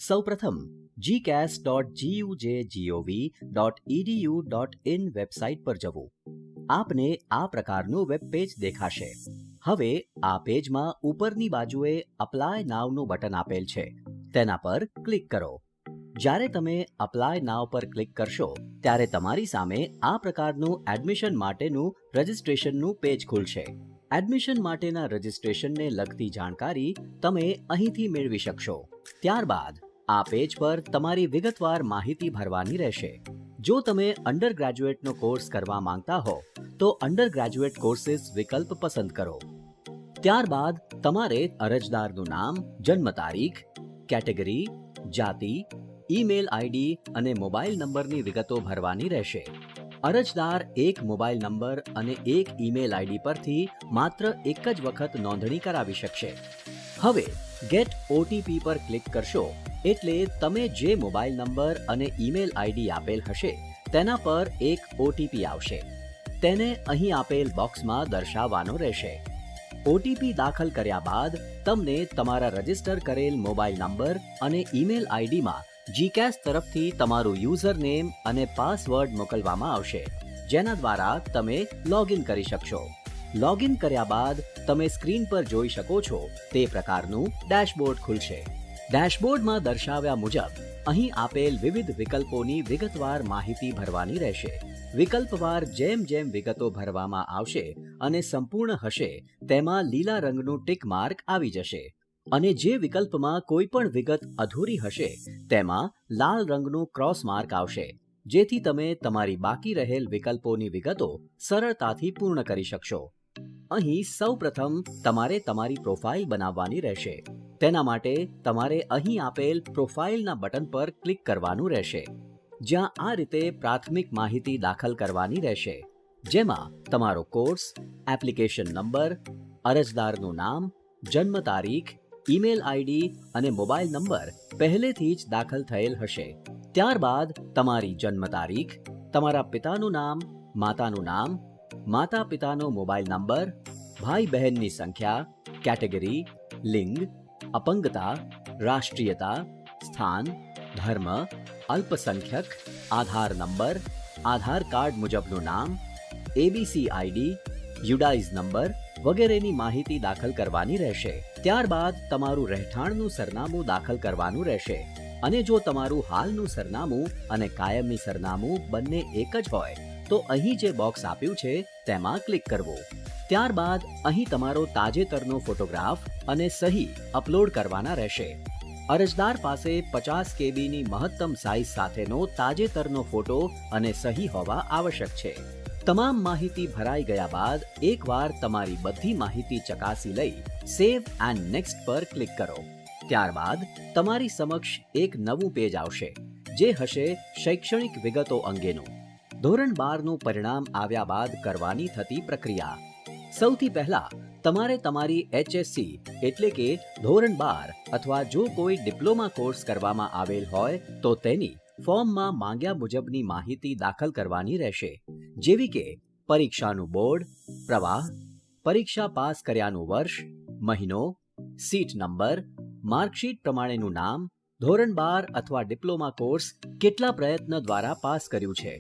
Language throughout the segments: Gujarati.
સૌપ્રથમ gcas.gujgov.edu.in વેબસાઇટ પર જવું. આપને આ પ્રકારનું વેબ પેજ દેખાશે. હવે આ પેજમાં ઉપરની બાજુએ અપ્લાય નાવનું બટન આપેલ છે, તેના પર ક્લિક કરો. જ્યારે તમે અપ્લાય નાવ પર ક્લિક કરશો ત્યારે તમારી સામે આ પ્રકારનું એડમિશન માટેનું રજિસ્ટ્રેશનનું પેજ ખુલશે. એડમિશન માટેના રજિસ્ટ્રેશનને લગતી જાણકારી તમે અહીંથી મેળવી શકશો. ત્યારબાદ આ પેજ પર તમારી વિગતવાર માહિતી ભરવાની રહેશે. જો તમે અંડર ગ્રેજ્યુએટનો કોર્સ કરવા માંગતા હો તો અંડર ગ્રેજ્યુએટ કોર્સિસ વિકલ્પ પસંદ કરો. ત્યારબાદ તમારે અરજદારનું નામ, જન્મ તારીખ, કેટેગરી, જાતિ, ઈમેલ આઈડી અને મોબાઈલ નંબરની વિગતો ભરવાની રહેશે. અરજદાર એક મોબાઈલ નંબર અને એક ઈમેલ આઈડી પરથી માત્ર એક જ વખત નોંધણી કરાવી શકશે. હવે ગેટ ઓટીપી પર ક્લિક કરશો એટલે તમે જે મોબાઈલ નંબર અને ઈમેલ આઈડી આપેલ હશે તેના પર એક ઓટીપી આવશે. તેને અહીં આપેલ બોક્સમાં દર્શાવવાનો રહેશે. ઓટીપી દાખલ કર્યા બાદ તમને તમારા રજિસ્ટર કરેલ મોબાઈલ નંબર અને ઈમેલ આઈડીમાં જીકેસ તરફથી તમારું યુઝર નેમ અને પાસવર્ડ મોકલવામાં આવશે, જેના દ્વારા તમે લોગિન કરી શકશો. લોગિન કર્યા બાદ તમે સ્ક્રીન પર જોઈ શકો છો તે પ્રકારનું ડેશબોર્ડ ખુલશે. ડેશબોર્ડમાં દર્શાવ્યા મુજબ અહીં આપેલ વિવિધ વિકલ્પોની વિગતવાર માહિતી ભરવાની રહેશે. વિકલ્પવાર જેમ જેમ વિગતો ભરવામાં આવશે અને સંપૂર્ણ હશે તેમાં લીલા રંગનું ટિક માર્ક આવી જશે અને જે વિકલ્પમાં કોઈ પણ વિગત અધૂરી હશે તેમાં લાલ રંગનું ક્રોસ માર્ક આવશે, જેથી તમે તમારી બાકી રહેલ વિકલ્પોની વિગતો સરળતાથી પૂર્ણ કરી શકશો. અહીં સૌપ્રથમ તમારે તમારી પ્રોફાઇલ બનાવવાની રહેશે. તેના માટે તમારે અહીં આપેલ પ્રોફાઇલના બટન પર ક્લિક કરવાનું રહેશે, જ્યાં આ રીતે પ્રાથમિક માહિતી દાખલ કરવાની રહેશે, જેમાં તમારો કોર્સ, એપ્લિકેશન નંબર, અરજદારનું નામ, જન્મ તારીખ, ઈમેલ આઈડી અને મોબાઈલ નંબર પહેલેથી જ દાખલ થયેલ હશે. ત્યારબાદ તમારી જન્મ તારીખ, તમારા પિતાનું નામ, માતાનું નામ, માતા પિતાનો મોબાઈલ નંબર, ભાઈ બહેનની સંખ્યા, કેટેગરી, લિંગ, અપંગતા, રાષ્ટ્રીયતા, સ્થાન, ધર્મ, અલ્પસંખ્યક, આધાર નંબર, આધાર કાર્ડ મુજબનું નામ, એબીસી આઈડી, યુડાઇઝ નંબર વગેરેની માહિતી દાખલ કરવાની રહેશે. ત્યારબાદ તમારું રહેઠાણનું સરનામું દાખલ કરવાનું રહેશે અને જો તમારું હાલનું સરનામું અને કાયમી સરનામું બંને એક જ હોય તો અહીં જે બોક્સ આપ્યું છે તેમાં ક્લિક કરવું. ત્યારબાદ અહીં તમારો તાજેતરનો ફોટોગ્રાફ અને સહી અપલોડ કરવાના રહેશે. અરજદાર પાસે 50 કેબીની મહત્તમ સાઇઝ સાથેનો તાજેતરનો ફોટો અને સહી હોવા આવશ્યક છે. તમામ માહિતી ભરાઈ ગયા બાદ એકવાર તમારી બધી માહિતી ચકાસી લઈ સેવ એન્ડ નેક્સ્ટ પર ક્લિક કરો. ત્યારબાદ તમારી સમક્ષ એક નવું પેજ આવશે જે હશે શૈક્ષણિક વિગતો અંગેનું. ધોરણ 12નું પરિણામ આવ્યા બાદ કરવાની થતી પ્રક્રિયા. સૌથી પહેલા તમારે તમારી HSC એટલે કે ધોરણ 12 અથવા જો કોઈ ડિપ્લોમા કોર્સ કરવામાં આવેલ હોય તો તેની ફોર્મમાં માંગ્યા મુજબની માહિતી દાખલ કરવાની રહેશે, જેવી કે પરીક્ષાનું બોર્ડ, પ્રવાહ, પરીક્ષા પાસ કર્યાનું વર્ષ, મહિનો, સીટ નંબર, માર્કશીટ પ્રમાણેનું નામ, ધોરણ 12 અથવા ડિપ્લોમા કોર્સ કેટલા પ્રયત્ન દ્વારા પાસ કર્યું છે,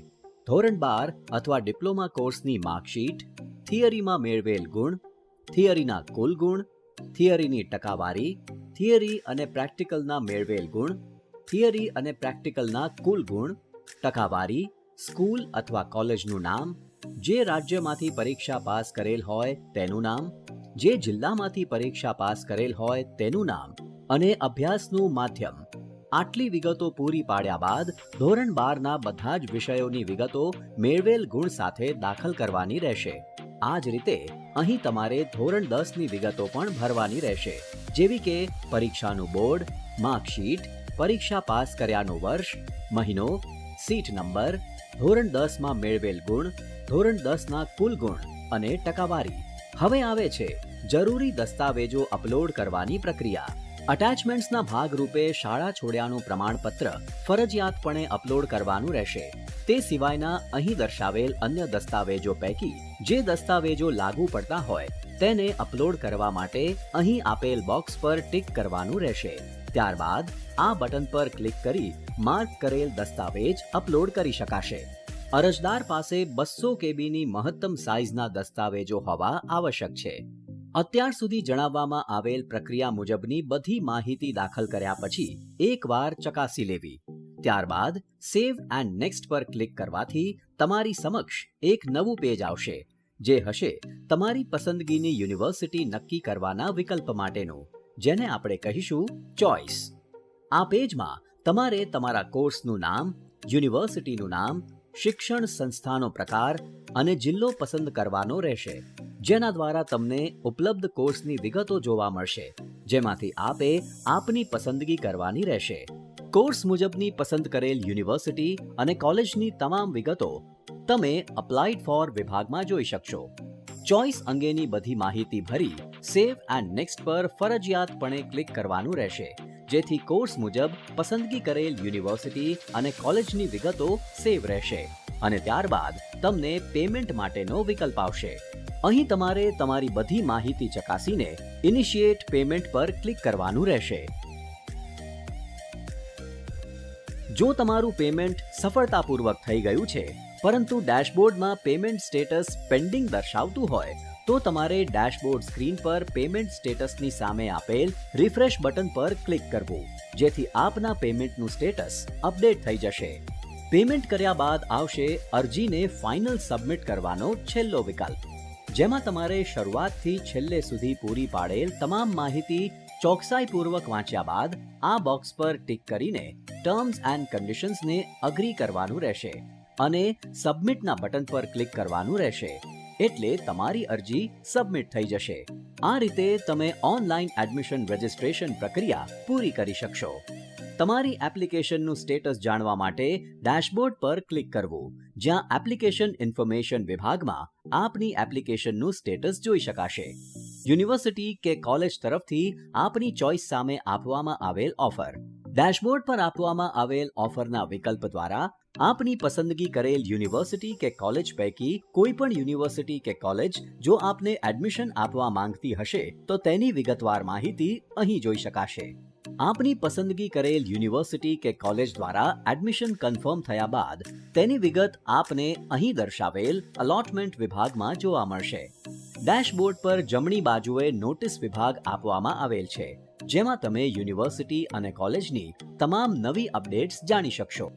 ધોરણ 12 અથવા ડિપ્લોમા કોર્સની માર્કશીટ, થિયરીમાં મેળવેલ ગુણ, થિયરીના કુલ ગુણ, થિયરીની ટકાવારી, થિયરી અને પ્રેક્ટિકલના મેળવેલ ગુણ, થિયરી અને પ્રેક્ટિકલના કુલ ગુણ, ટકાવારી, સ્કૂલ અથવા કોલેજનું નામ, જે રાજ્યમાંથી પરીક્ષા પાસ કરેલ હોય તેનું નામ, જે જિલ્લામાંથી પરીક્ષા પાસ કરેલ હોય તેનું નામ અને અભ્યાસનું માધ્યમ. આટલી વિગતો પૂરી પાડ્યા બાદ ધોરણ 12ના બધા જ વિષયોની વિગતો મેળવેલ ગુણ સાથે દાખલ કરવાની રહેશે. આ જ રીતે અહીં તમારે ધોરણ 10ની વિગતો પણ ભરવાની રહેશે, જેવી કે પરીક્ષાનું બોર્ડ, માર્કશીટ, પરીક્ષા પાસ કર્યાનું વર્ષ, મહિનો, સીટ નંબર, ધોરણ 10માં મેળવેલ ગુણ, ધોરણ 10ના કુલ ગુણ અને ટકાવારી. હવે આવે છે જરૂરી દસ્તાવેજો અપલોડ કરવાની પ્રક્રિયા. અટેચમેન્ટ્સના ભાગરૂપે શાળા છોડ્યાનું પ્રમાણપત્ર ફરજિયાતપણે અપલોડ કરવાનું રહેશે. તે સિવાયના અહીં દર્શાવેલ અન્ય દસ્તાવેજો પૈકી જે દસ્તાવેજો લાગુ પડતા હોય તેને અપલોડ કરવા માટે અહીં આપેલ બોક્સ પર ટિક કરવાનું રહેશે. ત્યારબાદ આ બટન પર ક્લિક કરી માર્ક કરેલ દસ્તાવેજ અપલોડ કરી શકાશે. અરજદાર પાસે 200 કેબીની મહત્તમ સાઇઝના દસ્તાવેજો હોવા આવશ્યક છે. અત્યાર સુધી જણાવવામાં આવેલ પ્રક્રિયા મુજબની બધી માહિતી દાખલ કર્યા પછી એકવાર ચકાસી લેવી. ત્યારબાદ સેવ એન્ડ નેક્સ્ટ પર ક્લિક કરવાથી તમારી સમક્ષ એક નવું પેજ આવશે, જે હશે તમારી પસંદગીની યુનિવર્સિટી નક્કી કરવાના વિકલ્પ માટેનું, જેને આપણે કહીશું ચોઇસ. આ પેજમાં તમારે તમારા કોર્સનું નામ, યુનિવર્સિટીનું નામ, શિક્ષણ સંસ્થાનો પ્રકાર અને જિલ્લો પસંદ કરવાનો રહેશે, જેના દ્વારા તમને ઉપલબ્ધ કોર્સની વિગતો જોવા મળશે, જેમાંથી આપે આપની પસંદગી કરવાની રહેશે. કોર્સ મુજબની પસંદ કરેલ યુનિવર્સિટી અને કોલેજની તમામ વિગતો તમે અપ્લાઇડ ફોર વિભાગમાં જોઈ શકશો. ચોઇસ અંગેની બધી માહિતી ભરી સેવ એન્ડ નેક્સ્ટ પર ફરજિયાતપણે ક્લિક કરવાનું રહેશે, જેથી કોર્સ મુજબ પસંદગી કરેલ યુનિવર્સિટી અને કોલેજની વિગતો સેવ રહેશે અને ત્યારબાદ તમને પેમેન્ટ માટેનો વિકલ્પ આવશે. અહીં તમારે તમારી બધી માહિતી ચકાસીને ઇનિશિયેટ પેમેન્ટ પર ક્લિક કરવાનું રહેશે. જો તમારું પેમેન્ટ સફળતાપૂર્વક થઈ ગયું છે, પરંતુ ડેશબોર્ડમાં પેમેન્ટ સ્ટેટસ પેન્ડિંગ દર્શાવતું હોય, તો તમારે ડેશબોર્ડ સ્ક્રીન પર પેમેન્ટ સ્ટેટસની સામે આપેલ રિફ્રેશ બટન પર ક્લિક કરવું, જેથી આપના પેમેન્ટનું સ્ટેટસ અપડેટ થઈ જશે. પેમેન્ટ કર્યા બાદ આવશે અરજીને ફાઇનલ સબમિટ કરવાનો છેલ્લો વિકલ્પ, જેમાં તમારે શરૂઆતથી છેલ્લે સુધી પૂરી પાડેલ તમામ માહિતી ચોકસાઈપૂર્વક વાંચ્યા બાદ આ બોક્સ પર ટિક કરીને ટર્મ્સ એન્ડ કન્ડિશન્સને અગ્રી કરવાનું રહેશે અને સબમિટના બટન પર ક્લિક કરવાનું રહેશે. એટલે તમારી અરજી સબમિટ થઈ જશે. આ રીતે તમે ઓનલાઈન એડમિશન રજિસ્ટ્રેશન પ્રક્રિયા પૂરી કરી શકશો. તમારી એપ્લિકેશનનું સ્ટેટસ જાણવા માટે ડેશબોર્ડ પર ક્લિક કરવું, જ્યાં એપ્લિકેશન ઇન્ફોર્મેશન વિભાગમાં આપની એપ્લિકેશનનું સ્ટેટસ જોઈ શકાશે. યુનિવર્સિટી કે કોલેજ તરફથી આપની ચોઇસ સામે આપવામાં આવેલ ઓફર. ડેશબોર્ડ પર આપવામાં આવેલ ઓફરના વિકલ્પ દ્વારા આપની પસંદગી કરેલ યુનિવર્સિટી કે કોલેજ પૈકી કોઈ પણ યુનિવર્સિટી કે કોલેજ જો આપને એડમિશન આપવા માંગતી હશે, તો તેની વિગતવાર માહિતી અહીં જોઈ શકાશે. આપની પસંદગી કરેલ યુનિવર્સિટી કે કોલેજ દ્વારા એડમિશન કન્ફર્મ થયા બાદ તેની વિગત આપને અહીં દર્શાવેલ અલોટમેન્ટ વિભાગમાં જોવા મળશે. ડેશબોર્ડ પર જમણી બાજુએ નોટિસ વિભાગ આપવામાં આવેલ છે, જેમાં તમે યુનિવર્સિટી અને કોલેજની તમામ નવી અપડેટ્સ જાણી શકશો.